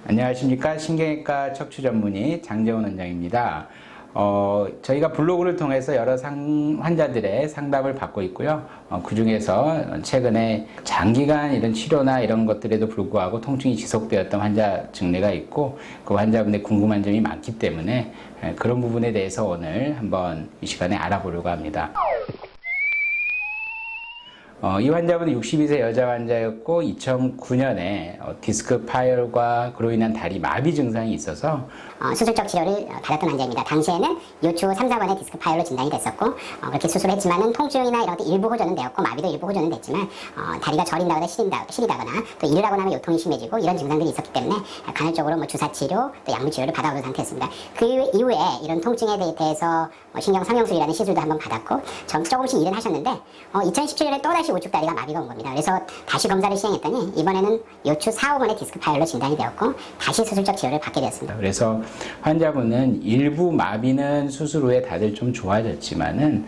안녕하십니까. 신경외과 척추 전문의 장재원 원장입니다. 저희가 블로그를 통해서 여러 환자들의 상담을 받고 있고요. 그 중에서 최근에 장기간 이런 치료나 이런 것들에도 불구하고 통증이 지속되었던 환자 증례가 있고, 그 환자분의 궁금한 점이 많기 때문에 그런 부분에 대해서 오늘 한번 이 시간에 알아보려고 합니다. 이 환자분은 62세 여자 환자였고 2009년에 디스크 파열과 그로 인한 다리 마비 증상이 있어서 수술적 치료를 받았던 환자입니다. 당시에는 요추 3, 4번의 디스크 파열로 진단이 됐었고 그렇게 수술을 했지만은 통증이나 이런 것도 일부 호전은 되었고 마비도 일부 호전은 됐지만 다리가 저린다거나 시리다거나 또 일을 하고 나면 요통이 심해지고 이런 증상들이 있었기 때문에 간헐적으로 뭐 주사 치료 또 약물 치료를 받아오던 상태였습니다. 그 이후에 이런 통증에 대해서 신경 상형술이라는 시술도 한번 받았고 조금씩 일은 하셨는데 2017년에 또다시 우측 다리가 마비가 온 겁니다. 그래서 다시 검사를 시행했더니 이번에는 요추 4, 5번의 디스크 파열로 진단이 되었고 다시 수술적 치료를 받게 되었습니다. 그래서 환자분은 일부 마비는 수술 후에 다들 좀 좋아졌지만은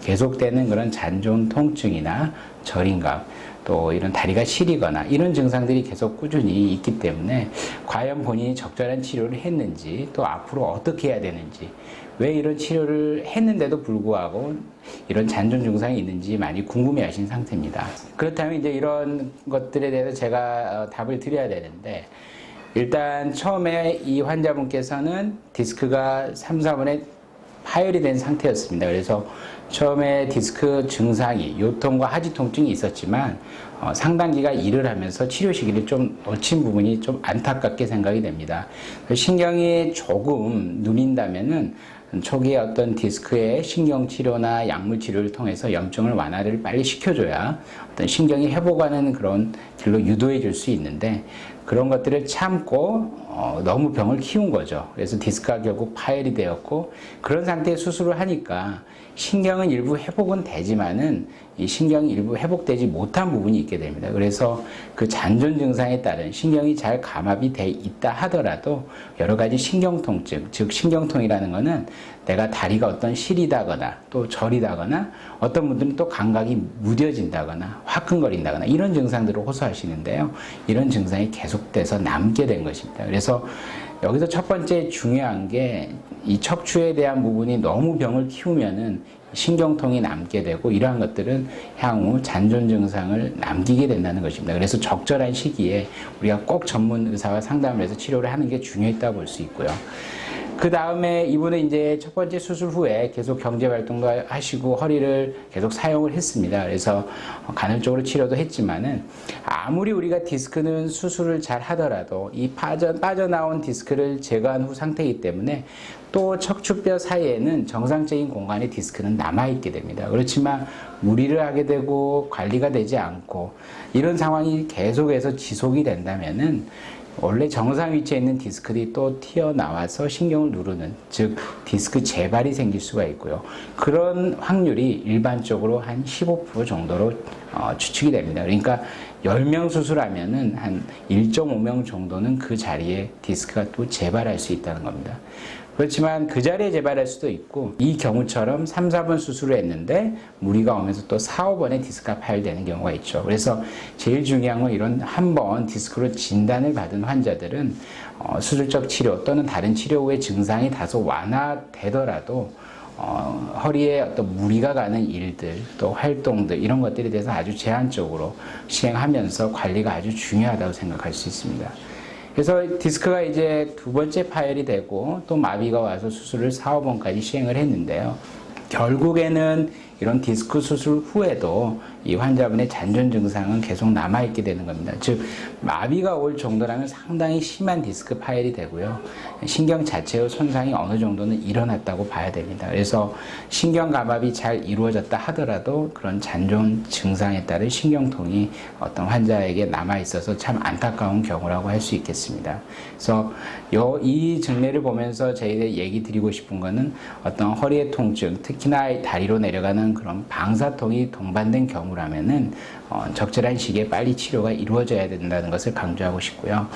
계속되는 그런 잔존 통증이나 저림감 또 이런 다리가 시리거나 이런 증상들이 계속 꾸준히 있기 때문에 과연 본인이 적절한 치료를 했는지 또 앞으로 어떻게 해야 되는지 왜 이런 치료를 했는데도 불구하고 이런 잔존 증상이 있는지 많이 궁금해 하신 상태입니다. 그렇다면 이제 이런 것들에 대해서 제가 답을 드려야 되는데, 일단 처음에 이 환자분께서는 디스크가 3, 4번에 파열이 된 상태였습니다. 그래서 처음에 디스크 증상이 요통과 하지 통증이 있었지만 상당기가 일을 하면서 치료 시기를 좀 놓친 부분이 좀 안타깝게 생각이 됩니다. 신경이 조금 누린다면은 초기에 어떤 디스크의 신경치료나 약물치료를 통해서 염증을 완화를 빨리 시켜줘야 어떤 신경이 회복하는 그런 길로 유도해 줄 수 있는데, 그런 것들을 참고 너무 병을 키운 거죠. 그래서 디스크가 결국 파열이 되었고, 그런 상태에 수술을 하니까 신경은 일부 회복은 되지만은 이 신경이 일부 회복되지 못한 부분이 있게 됩니다. 그래서 그 잔존 증상에 따른 신경이 잘 감압이 돼 있다 하더라도 여러 가지 신경통증, 즉 신경통이라는 것은 내가 다리가 어떤 시리다거나 또 저리다거나 어떤 분들은 또 감각이 무뎌진다거나 화끈거린다거나 이런 증상들을 호소하시는데요. 이런 증상이 계속돼서 남게 된 것입니다. 그래서 여기서 첫 번째 중요한 게 이 척추에 대한 부분이 너무 병을 키우면은 신경통이 남게 되고, 이러한 것들은 향후 잔존 증상을 남기게 된다는 것입니다. 그래서 적절한 시기에 우리가 꼭 전문 의사와 상담을 해서 치료를 하는 게 중요했다고 볼 수 있고요. 그 다음에 이분은 이제 첫 번째 수술 후에 계속 경제 활동도 하시고 허리를 계속 사용을 했습니다. 그래서 간헐적으로 치료도 했지만은 아무리 우리가 디스크는 수술을 잘 하더라도 이 빠져나온 디스크를 제거한 후 상태이기 때문에 또 척추뼈 사이에는 정상적인 공간에 디스크는 남아있게 됩니다. 그렇지만 무리를 하게 되고 관리가 되지 않고 이런 상황이 계속해서 지속이 된다면은 원래 정상 위치에 있는 디스크들이 또 튀어나와서 신경을 누르는, 즉 디스크 재발이 생길 수가 있고요. 그런 확률이 일반적으로 한 15% 정도로 추측이 됩니다. 그러니까 10명 수술하면은 한 1.5명 정도는 그 자리에 디스크가 또 재발할 수 있다는 겁니다. 그렇지만 그 자리에 재발할 수도 있고, 이 경우처럼 3, 4번 수술을 했는데 무리가 오면서 또 4, 5번에 디스크가 파열되는 경우가 있죠. 그래서 제일 중요한 건 이런 한 번 디스크로 진단을 받은 환자들은 수술적 치료 또는 다른 치료 후에 증상이 다소 완화되더라도 허리에 어떤 무리가 가는 일들 또 활동들 이런 것들에 대해서 아주 제한적으로 시행하면서 관리가 아주 중요하다고 생각할 수 있습니다. 그래서 디스크가 이제 두 번째 파열이 되고 또 마비가 와서 수술을 4, 5번까지 시행을 했는데요. 결국에는 이런 디스크 수술 후에도 이 환자분의 잔존 증상은 계속 남아있게 되는 겁니다. 즉 마비가 올 정도라면 상당히 심한 디스크 파열이 되고요. 신경 자체의 손상이 어느 정도는 일어났다고 봐야 됩니다. 그래서 신경 감압이 잘 이루어졌다 하더라도 그런 잔존 증상에 따른 신경통이 어떤 환자에게 남아있어서 참 안타까운 경우라고 할 수 있겠습니다. 그래서 이 증례를 보면서 저희들 얘기 드리고 싶은 거는 어떤 허리의 통증, 특히나 다리로 내려가는 그런 방사통이 동반된 경우라면은 적절한 시기에 빨리 치료가 이루어져야 된다는 것을 강조하고 싶고요.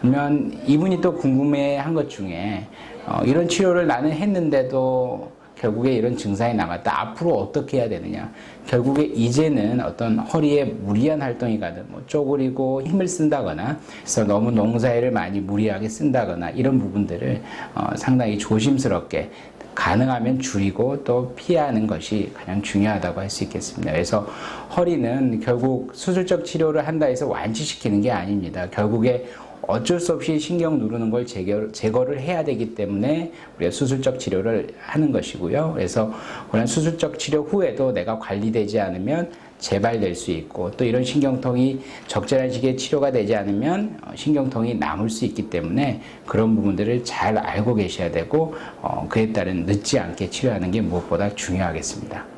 그러면 이분이 또 궁금해한 것 중에 이런 치료를 나는 했는데도 결국에 이런 증상이 남았다. 앞으로 어떻게 해야 되느냐. 결국에 이제는 어떤 허리에 무리한 활동이 가든 뭐 쪼그리고 힘을 쓴다거나 그래서 너무 농사일을 많이 무리하게 쓴다거나 이런 부분들을 상당히 조심스럽게 가능하면 줄이고 또 피하는 것이 가장 중요하다고 할 수 있겠습니다. 그래서 허리는 결국 수술적 치료를 한다 해서 완치시키는 게 아닙니다. 결국에 어쩔 수 없이 신경 누르는 걸 제거를 해야 되기 때문에 우리가 수술적 치료를 하는 것이고요. 그래서 그런 수술적 치료 후에도 내가 관리되지 않으면 재발될 수 있고 또 이런 신경통이 적절한 시기에 치료가 되지 않으면 신경통이 남을 수 있기 때문에 그런 부분들을 잘 알고 계셔야 되고 그에 따른 늦지 않게 치료하는 게 무엇보다 중요하겠습니다.